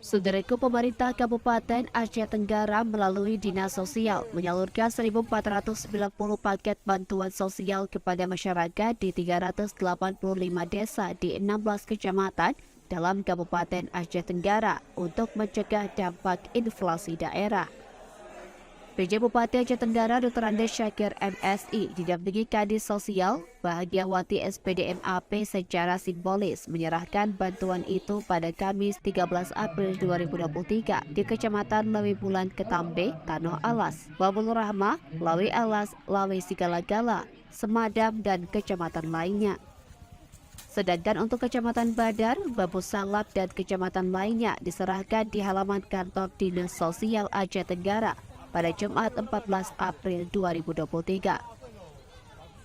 Saudaraku, pemerintah Kabupaten Aceh Tenggara melalui Dinas Sosial menyalurkan 1.490 paket bantuan sosial kepada masyarakat di 385 desa di 16 kecamatan dalam Kabupaten Aceh Tenggara untuk mencegah dampak inflasi daerah. PJ Bupati Aceh Tenggara Dr. Andes Syakir MSI didampingi Kadis Sosial Bahagiawati SPDMAP secara simbolis menyerahkan bantuan itu pada Kamis 13 April 2023 di Kecamatan Lawi Bulan Ketambe, Tanoh Alas, Babul Rahmah, Lawi Alas, Lawi Sigala-Gala, Semadam, dan kecamatan lainnya. Sedangkan untuk Kecamatan Badar, Babu Salap, dan kecamatan lainnya diserahkan di halaman kantor Dinas Sosial Aceh Tenggara pada Jumat 14 April 2023.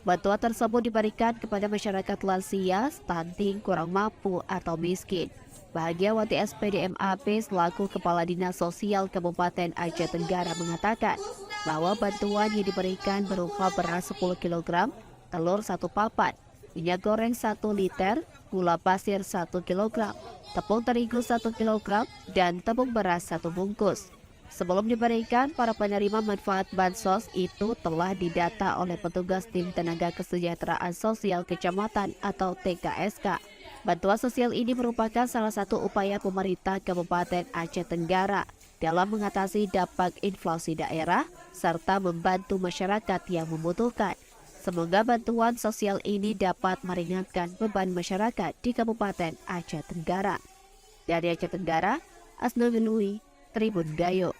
Bantuan tersebut diberikan kepada masyarakat lansia, stunting, kurang mampu, atau miskin. Bahagiawati SPDMAP selaku Kepala Dinas Sosial Kabupaten Aceh Tenggara mengatakan bahwa bantuan yang diberikan berupa beras 10 kg, telur 1 papan, minyak goreng 1 liter, gula pasir 1 kg, tepung terigu 1 kg, dan tepung beras 1 bungkus. Sebelum diberikan, para penerima manfaat bansos itu telah didata oleh petugas Tim Tenaga Kesejahteraan Sosial Kecamatan atau TKSK. Bantuan sosial ini merupakan salah satu upaya pemerintah Kabupaten Aceh Tenggara dalam mengatasi dampak inflasi daerah serta membantu masyarakat yang membutuhkan. Semoga bantuan sosial ini dapat meringankan beban masyarakat di Kabupaten Aceh Tenggara. Dari Aceh Tenggara, Asnul Milui, Tribun Gayo.